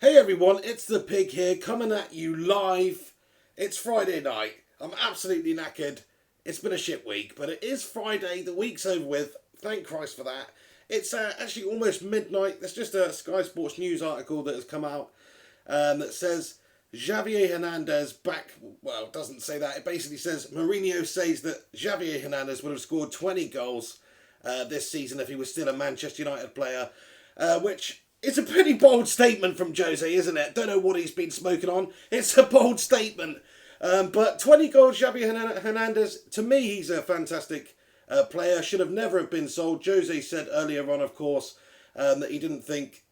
Hey everyone, it's the Pig here, coming at you live. It's Friday night. I'm absolutely knackered. It's been a shit week, but it is Friday. The week's over with. Thank Christ for that. It's actually almost midnight. There's just a Sky Sports News article that has come out that says Javier Hernandez back. Well, it doesn't say that. It basically says Mourinho says that Javier Hernandez would have scored 20 goals this season if he was still a Manchester United player, which it's a pretty bold statement from Jose, isn't it? Don't know what he's been smoking on. It's a bold statement. But 20 goals, Javier Hernandez, to me, he's a fantastic player. Should have never have been sold. Jose said earlier on, of course, that he didn't think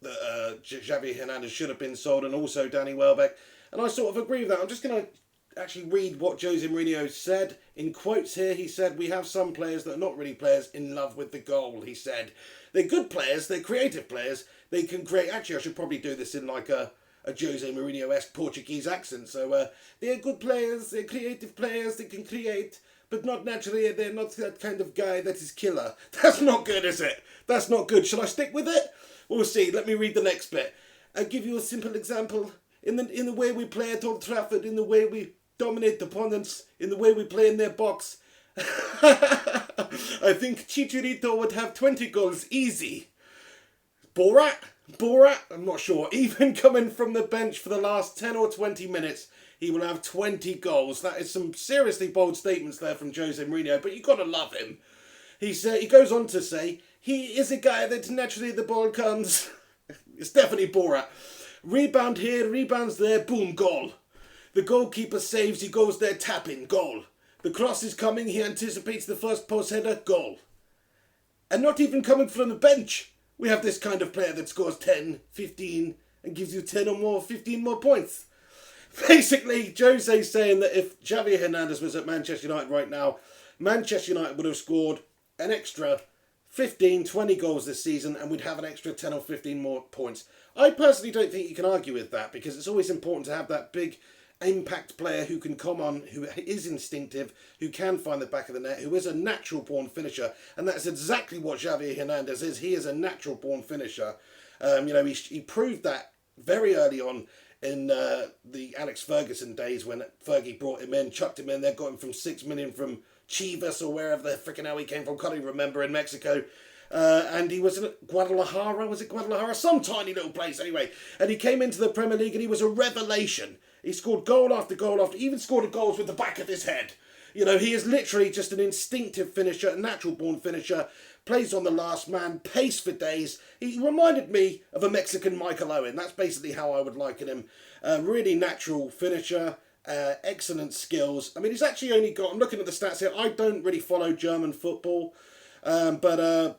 that Javier Hernandez should have been sold, and also Danny Welbeck. And I sort of agree with that. I'm just going to actually read what Jose Mourinho said in quotes here. He said, "We have some players that are not really players in love with the goal," he said. They're good players, they're creative players, they can create. Actually, I should probably do this in like a Jose Mourinho-esque Portuguese accent. So they're good players, they're creative players, they can create, but not naturally, they're not that kind of guy that is killer. That's not good, is it? That's not good. Shall I stick with it? We'll see. Let me read the next bit. I'll give you a simple example. In the way we play at Old Trafford, in the way we dominate opponents, in the way we play in their box, I think Chicharito would have 20 goals easy. Borat, I'm not sure. Even coming from the bench for the last 10 or 20 minutes, he will have 20 goals. That is some seriously bold statements there from Jose Mourinho, but you've got to love him. He goes on to say, he is a guy that naturally the ball comes. It's definitely Borat. Rebound here, rebounds there, boom, goal. The goalkeeper saves, he goes there, tapping, goal. The cross is coming, he anticipates the first post header, goal. And not even coming from the bench, we have this kind of player that scores 10, 15, and gives you 10 or more, 15 more points. Basically, Jose's saying that if Javier Hernandez was at Manchester United right now, Manchester United would have scored an extra 15, 20 goals this season, and we'd have an extra 10 or 15 more points. I personally don't think you can argue with that, because it's always important to have that big impact player who can come on, who is instinctive, who can find the back of the net, who is a natural born finisher, and that's exactly what Javier Hernandez is. He is a natural born finisher. He proved that very early on in the Alex Ferguson days, when Fergie brought him in, chucked him in there, got him from 6 million from Chivas or wherever the freaking hell he came from, can't even remember, in Mexico. And he was in Guadalajara, was it Guadalajara? Some tiny little place anyway. And he came into the Premier League and he was a revelation. He scored goal after goal after, even scored goals with the back of his head. You know, he is literally just an instinctive finisher, a natural born finisher, plays on the last man, pace for days. He reminded me of a Mexican Michael Owen. That's basically how I would liken him. Really natural finisher, excellent skills. I mean, he's actually only got, I'm looking at the stats here, I don't really follow German football, but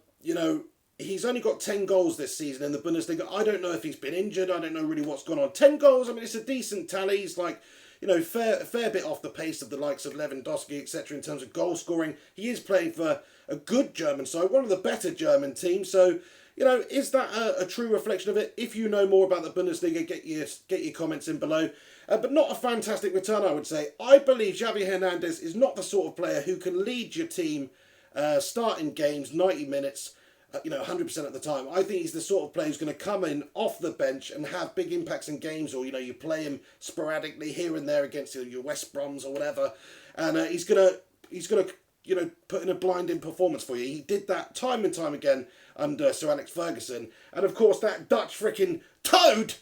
he's only got 10 goals this season in the Bundesliga. I don't know if he's been injured. I don't know really what's gone on. 10 goals, I mean, it's a decent tally. He's like, fair bit off the pace of the likes of Lewandowski, etc. in terms of goal scoring. He is playing for a good German side, one of the better German teams. So, is that a true reflection of it? If you know more about the Bundesliga, get your comments in below. But not a fantastic return, I would say. I believe Javier Hernandez is not the sort of player who can lead your team starting games 90 minutes, 100% of the time. I think he's the sort of player who's going to come in off the bench and have big impacts in games, or you play him sporadically here and there against your West Broms or whatever, and he's gonna put in a blinding performance for you. He did that time and time again under Sir Alex Ferguson, and of course that Dutch freaking toad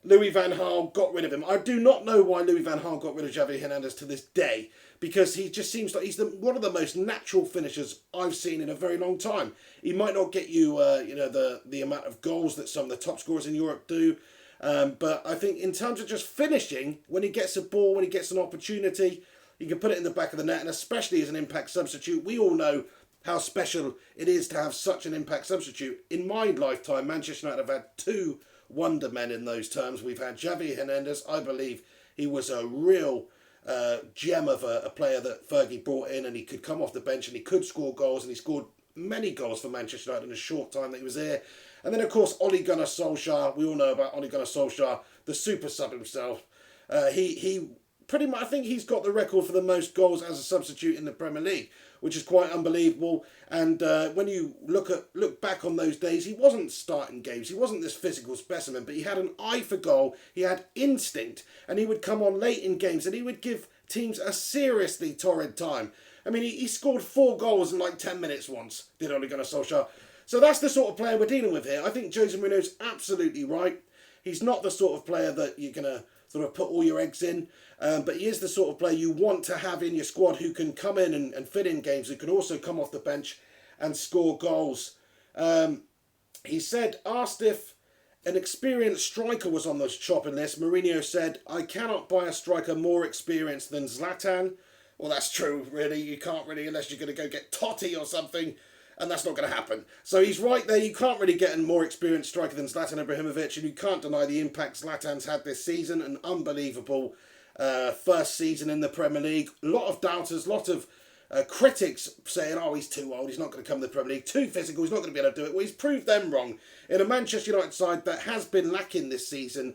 Louis van Gaal got rid of him. I do not know why Louis van Gaal got rid of Javier Hernandez to this day, because he just seems like he's one of the most natural finishers I've seen in a very long time. He might not get you, the amount of goals that some of the top scorers in Europe do, but I think in terms of just finishing, when he gets a ball, when he gets an opportunity, he can put it in the back of the net, and especially as an impact substitute. We all know how special it is to have such an impact substitute. In my lifetime, Manchester United have had two wonder men in those terms. We've had Javier Hernandez. I believe he was a real gem of a player that Fergie brought in, and he could come off the bench and he could score goals, and he scored many goals for Manchester United in a short time that he was there. And then of course Ole Gunnar Solskjaer. We all know about Ole Gunnar Solskjaer, the super sub himself. He pretty much, I think he's got the record for the most goals as a substitute in the Premier League, which is quite unbelievable. And when you look back on those days, he wasn't starting games. He wasn't this physical specimen, but he had an eye for goal. He had instinct, and he would come on late in games, and he would give teams a seriously torrid time. I mean, he scored 4 goals in like 10 minutes once, did Ole Gunnar Solskjaer. So that's the sort of player we're dealing with here. I think Jose Mourinho's absolutely right. He's not the sort of player that you're going to sort of put all your eggs in, but he is the sort of player you want to have in your squad who can come in and fit in games, who can also come off the bench and score goals. He said, asked if an experienced striker was on the shopping list, Mourinho said, I cannot buy a striker more experienced than Zlatan. Well, that's true, really. You can't really, unless you're going to go get Totti or something, and that's not going to happen. So he's right there. You can't really get a more experienced striker than Zlatan Ibrahimovic, and you can't deny the impact Zlatan's had this season. An unbelievable first season in the Premier League. A lot of doubters, a lot of critics saying, oh, he's too old, he's not going to come to the Premier League, too physical, he's not going to be able to do it. Well, he's proved them wrong. In a Manchester United side that has been lacking this season,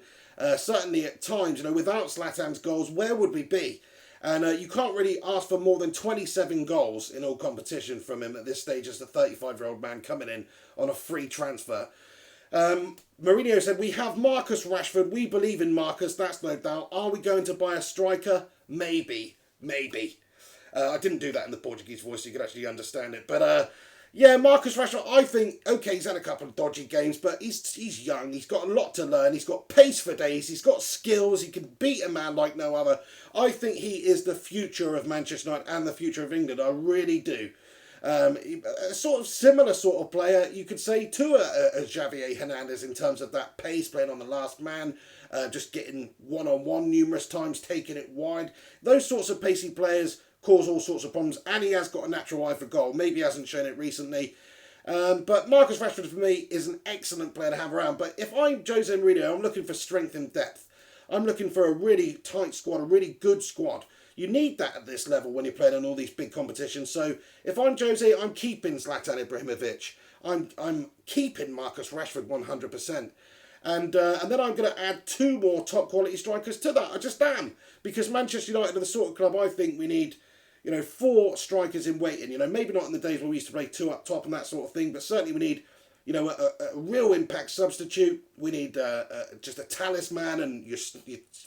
certainly at times, without Zlatan's goals, where would we be? And you can't really ask for more than 27 goals in all competition from him at this stage as the 35-year-old man coming in on a free transfer. Mourinho said, we have Marcus Rashford. We believe in Marcus, that's no doubt. Are we going to buy a striker? Maybe. I didn't do that in the Portuguese voice so you could actually understand it. But yeah, Marcus Rashford, I think, okay, he's had a couple of dodgy games, but he's young. He's got a lot to learn. He's got pace for days. He's got skills. He can beat a man like no other. I think he is the future of Manchester United and the future of England. I really do. A sort of similar sort of player, you could say, to a Javier Hernandez in terms of that pace, playing on the last man, just getting one-on-one numerous times, taking it wide. Those sorts of pacey players cause all sorts of problems, and he has got a natural eye for goal. Maybe he hasn't shown it recently. But Marcus Rashford, for me, is an excellent player to have around. But if I'm Jose Mourinho, I'm looking for strength and depth. I'm looking for a really tight squad, a really good squad. You need that at this level when you're playing in all these big competitions. So if I'm Jose, I'm keeping Zlatan Ibrahimovic. I'm keeping Marcus Rashford 100%. And then I'm going to add 2 more top quality strikers to that. I just am. Because Manchester United are the sort of club I think we need, 4 strikers in waiting. Maybe not in the days when we used to play 2 up top and that sort of thing, but certainly we need, a real impact substitute. We need just a talisman and your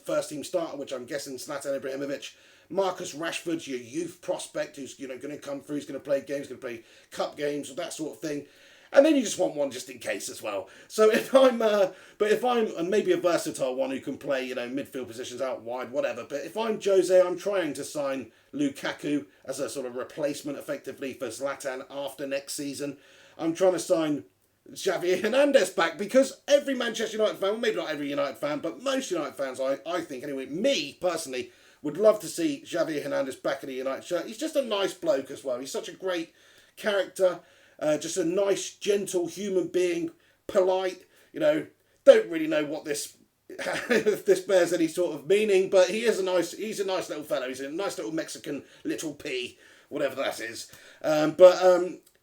first team starter, which I'm guessing Zlatan Ibrahimovic. Marcus Rashford's your youth prospect who's going to come through, who's going to play games, going to play cup games, that sort of thing. And then you just want one just in case as well. So if I'm maybe a versatile one who can play, midfield positions out wide, whatever. But if I'm Jose, I'm trying to sign Lukaku as a sort of replacement effectively for Zlatan after next season. I'm trying to sign Javier Hernandez back because every Manchester United fan, well, maybe not every United fan, but most United fans, I think anyway, me personally, would love to see Javier Hernandez back in a United shirt. He's just a nice bloke as well. He's such a great character. Just a nice, gentle human being, polite. Don't really know what this if this bears any sort of meaning, but he's a nice little fellow. He's a nice little Mexican little P, whatever that is.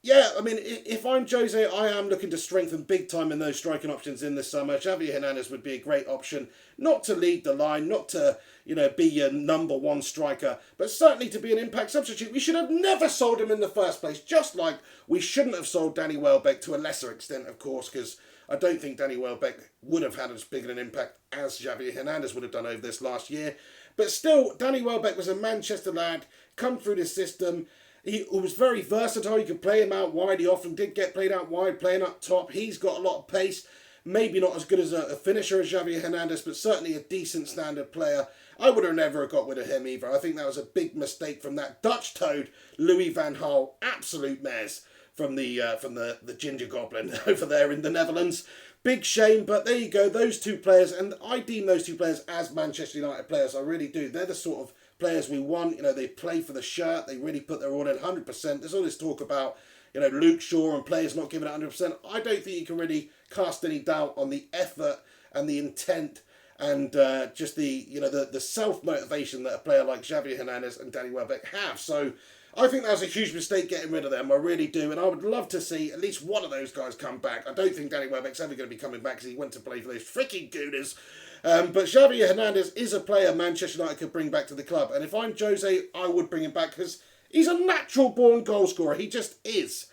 Yeah, I mean, if I'm Jose, I am looking to strengthen big time in those striking options in this summer. Javier Hernandez would be a great option, not to lead the line, not to, be your number 1 striker, but certainly to be an impact substitute. We should have never sold him in the first place, just like we shouldn't have sold Danny Welbeck to a lesser extent, of course, because I don't think Danny Welbeck would have had as big an impact as Javier Hernandez would have done over this last year. But still, Danny Welbeck was a Manchester lad, come through the system. He was very versatile. You could play him out wide. He often did get played out wide, playing up top. He's got a lot of pace. Maybe not as good as a finisher as Javier Hernandez, but certainly a decent standard player. I would have never got rid of him either. I think that was a big mistake from that Dutch toad, Louis van Gaal. Absolute mess from the Ginger Goblin over there in the Netherlands. Big shame, but there you go. Those 2 players, and I deem those 2 players as Manchester United players. I really do. They're the sort of players we want. They play for the shirt. They really put their all in 100%. There's all this talk about, Luke Shaw and players not giving it 100%. I don't think you can really cast any doubt on the effort and the intent and just the self-motivation that a player like Javier Hernandez and Danny Welbeck have. So I think that was a huge mistake getting rid of them. I really do. And I would love to see at least one of those guys come back. I don't think Danny Welbeck's ever going to be coming back because he went to play for those freaking Gooners. But Javier Hernandez is a player Manchester United could bring back to the club. And if I'm Jose, I would bring him back because he's a natural born goal scorer. He just is.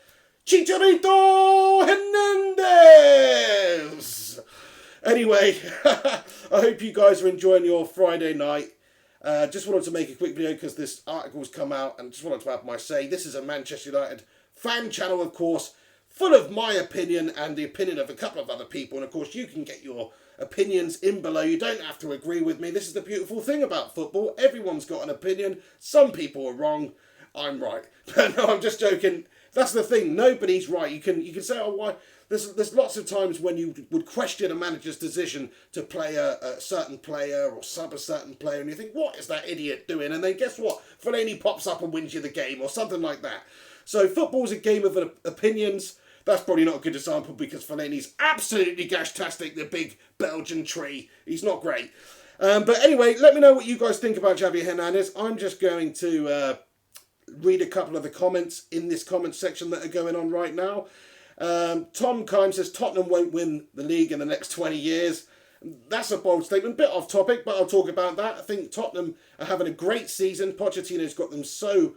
Chicharito Hernandez! Anyway, I hope you guys are enjoying your Friday night. Just wanted to make a quick video because this article's come out and just wanted to have my say. This is a Manchester United fan channel, of course, full of my opinion and the opinion of a couple of other people. And of course, you can get your opinions in below. You don't have to agree with me. This is the beautiful thing about football. Everyone's got an opinion. Some people are wrong. I'm right. No, I'm just joking. That's the thing. Nobody's right. You can say, oh, why? There's lots of times when you would question a manager's decision to play a certain player or sub a certain player, and you think, what is that idiot doing? And then guess what? Fellaini pops up and wins you the game or something like that. So football's a game of opinions. That's probably not a good example because Fellaini's absolutely gash-tastic, the big Belgian tree. He's not great. But anyway, let me know what you guys think about Javier Hernandez. I'm just going to read a couple of the comments in this comment section that are going on right now. Tom Kime says Tottenham won't win the league in the next 20 years. That's a bold statement, bit off topic, but I'll talk about that. I think Tottenham are having a great season. Pochettino's got them so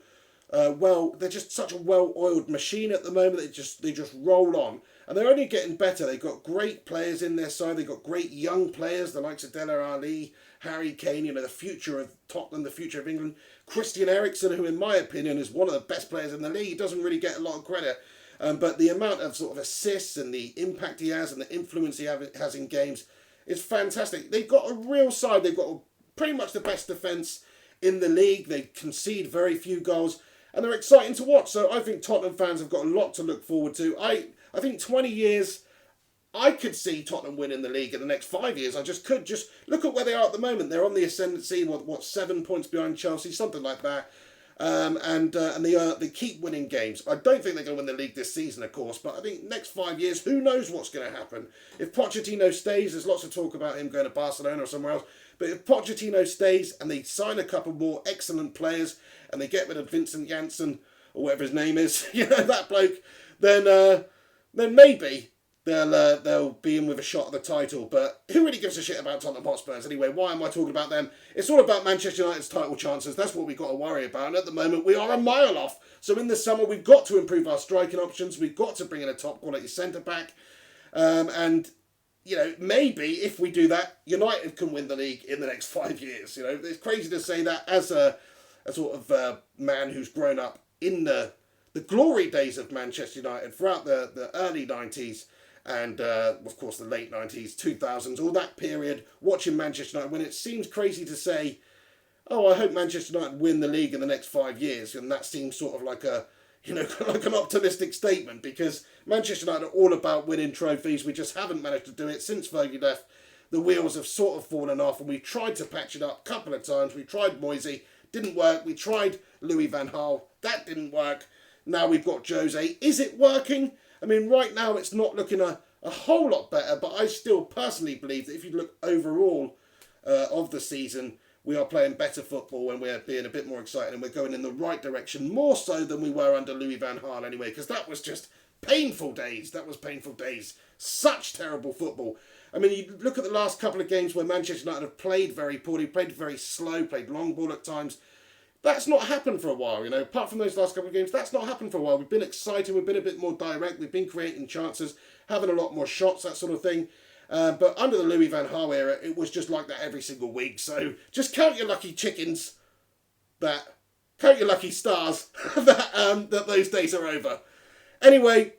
well. They're just such a well-oiled machine at the moment. They just roll on, and they're only getting better. They've got great players in their side. They've got great young players, the likes of Dele Alli, Harry Kane. You know, the future of Tottenham, the future of England. Christian Eriksen, who in my opinion is one of the best players in the league, doesn't really get a lot of credit. But the amount of sort of assists and the impact he has and the influence he has in games is fantastic. They've got a real side. They've got pretty much the best defence in the league. They concede very few goals, and they're exciting to watch. So I think Tottenham fans have got a lot to look forward to. I think 20 years, I could see Tottenham winning the league in the next 5 years. I just could. Just look at where they are at the moment. They're on the ascendancy. What 7 points behind Chelsea, something like that. And they keep winning games. I don't think they're going to win the league this season, of course, but I think next 5 years, who knows what's going to happen. If Pochettino stays, there's lots of talk about him going to Barcelona or somewhere else, but if Pochettino stays and they sign a couple more excellent players and they get rid of Vincent Janssen, or whatever his name is, you know, that bloke, then maybe they'll be in with a shot at the title. But who really gives a shit about Tottenham Hotspurs anyway? Why am I talking about them? It's all about Manchester United's title chances. That's what we've got to worry about. And at the moment, we are a mile off. So in the summer, we've got to improve our striking options. We've got to bring in a top-quality centre-back. And, you know, maybe if we do that, United can win the league in the next 5 years. You know, it's crazy to say that as a sort of man who's grown up in the glory days of Manchester United throughout the early 90s. And, of course, the late 90s, 2000s, all that period, watching Manchester United win, it seems crazy to say, oh, I hope Manchester United win the league in the next 5 years. And that seems sort of like like an optimistic statement, because Manchester United are all about winning trophies. We just haven't managed to do it since Fergie left. The wheels have sort of fallen off, and we've tried to patch it up a couple of times. We tried Moisey, didn't work. We tried Louis van Gaal, that didn't work. Now we've got Jose. Is it working? I mean, right now it's not looking a whole lot better, but I still personally believe that if you look overall of the season, we are playing better football and we're being a bit more excited and we're going in the right direction, more so than we were under Louis van Gaal anyway, because that was just painful days. That was painful days. Such terrible football. I mean, you look at the last couple of games where Manchester United have played very poorly, played very slow, played long ball at times. That's not happened for a while, you know. Apart from those last couple of games, that's not happened for a while. We've been exciting, we've been a bit more direct, we've been creating chances, having a lot more shots, that sort of thing. But under the Louis van Gaal era, it was just like that every single week. So just count your lucky chickens, count your lucky stars that those days are over. Anyway,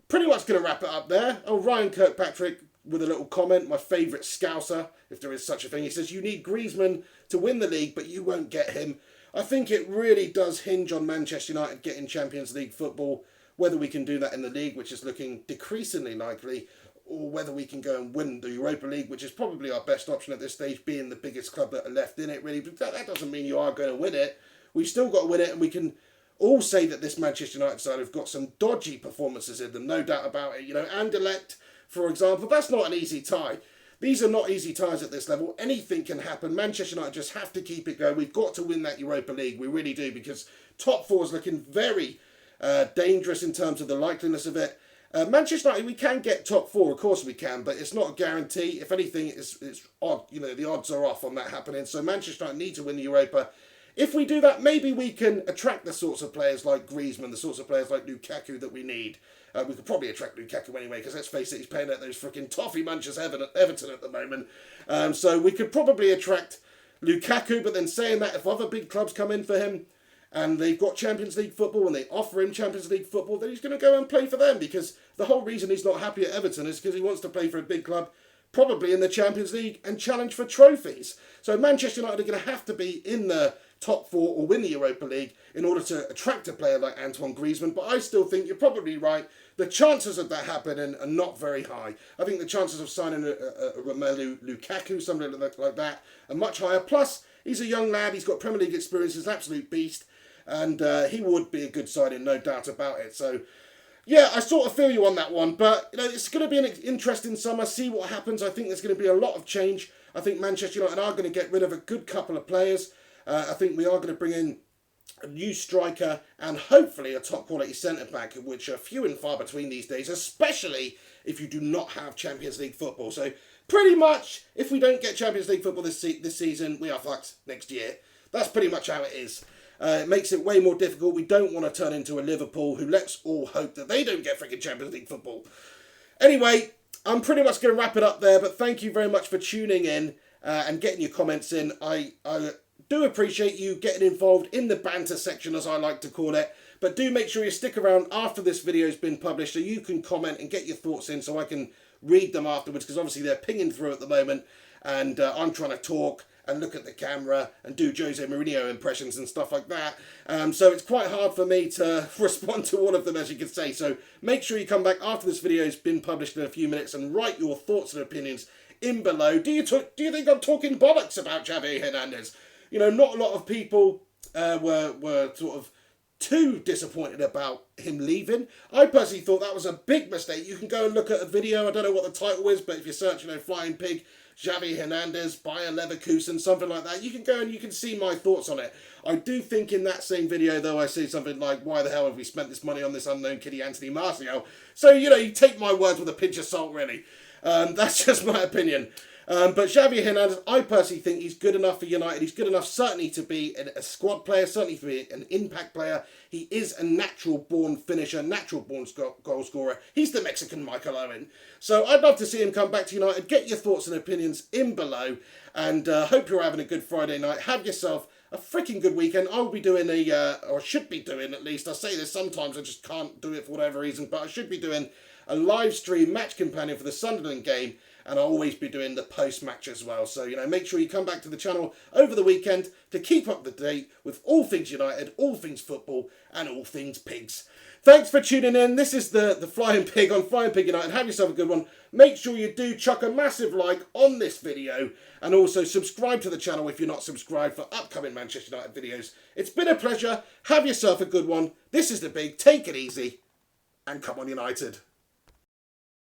pretty much going to wrap it up there. Oh, Ryan Kirkpatrick with a little comment, my favourite Scouser, if there is such a thing. He says, you need Griezmann to win the league, but you won't get him. I think it really does hinge on Manchester United getting Champions League football, whether we can do that in the league, which is looking decreasingly likely, or whether we can go and win the Europa League, which is probably our best option at this stage, being the biggest club that are left in it, really. But that doesn't mean you are going to win it. We've still got to win it, and we can all say that this Manchester United side have got some dodgy performances in them, no doubt about it. You know, Anderlecht, for example, that's not an easy tie. these are not easy ties at this level. Anything can happen. Manchester United just have to keep it going. We've got to win that Europa League. We really do, because top four is looking very dangerous in terms of the likeliness of it. Manchester United, we can get top four, of course we can, but it's not a guarantee. If anything, it's odd. You know, the odds are off on that happening. So Manchester United need to win the Europa. If we do that, maybe we can attract the sorts of players like Griezmann, the sorts of players like Lukaku that we need. We could probably attract Lukaku anyway, because let's face it, he's paying out those freaking toffee munchers Everton at the moment. So we could probably attract Lukaku, but then saying that, if other big clubs come in for him, and they've got Champions League football and they offer him Champions League football, then he's going to go and play for them, because the whole reason he's not happy at Everton is because he wants to play for a big club, probably in the Champions League, and challenge for trophies. So Manchester United are going to have to be in the top four or win the Europa League in order to attract a player like Antoine Griezmann. But I still think you're probably right. The chances of that happening are not very high. I think the chances of signing a Romelu Lukaku, something like that, are much higher. Plus, he's a young lad. He's got Premier League experience. He's an absolute beast. And he would be a good signing, no doubt about it. So, yeah, I sort of feel you on that one. But, you know, it's going to be an interesting summer. See what happens. I think there's going to be a lot of change. I think Manchester United are going to get rid of a good couple of players. I think we are going to bring in a new striker and hopefully a top quality centre-back, which are few and far between these days, especially if you do not have Champions League football. So pretty much, if we don't get Champions League football this season, we are fucked next year. That's pretty much how it is. It makes it way more difficult. We don't want to turn into a Liverpool who, let's all hope that they don't get freaking Champions League football. Anyway, I'm pretty much going to wrap it up there, but thank you very much for tuning in and getting your comments in. I do appreciate you getting involved in the banter section, as I like to call it, but do make sure you stick around after this video has been published so you can comment and get your thoughts in so I can read them afterwards, because obviously they're pinging through at the moment, and I'm trying to talk and look at the camera and do Jose Mourinho impressions and stuff like that. So it's quite hard for me to respond to all of them, as you can say. So make sure you come back after this video has been published in a few minutes and write your thoughts and opinions in below. Do you think I'm talking bollocks about Javier Hernandez? You know, not a lot of people were sort of too disappointed about him leaving. I personally thought that was a big mistake. You can go and look at a video. I don't know what the title is, but if you search, you know, Flying Pig, Javier Hernandez, Bayer Leverkusen, something like that, you can go and you can see my thoughts on it. I do think in that same video, though, I say something like, why the hell have we spent this money on this unknown kiddie, Anthony Martial? So, you know, you take my words with a pinch of salt, really. That's just my opinion. But Javier Hernandez, I personally think he's good enough for United. He's good enough certainly to be a squad player, certainly to be an impact player. He is a natural-born finisher, natural-born goal scorer. He's the Mexican Michael Owen. So I'd love to see him come back to United. Get your thoughts and opinions in below. And hope you're having a good Friday night. Have yourself a freaking good weekend. I'll be doing or should be doing at least, I say this sometimes, I just can't do it for whatever reason, but I should be doing a live stream match companion for the Sunderland game, and I'll always be doing the post-match as well. So, you know, make sure you come back to the channel over the weekend to keep up to date with all things United, all things football, and all things pigs. Thanks for tuning in. This is the Flying Pig on Flying Pig United. Have yourself a good one. Make sure you do chuck a massive like on this video, and also subscribe to the channel if you're not subscribed for upcoming Manchester United videos. It's been a pleasure. Have yourself a good one. This is the Big. Take it easy, and come on United.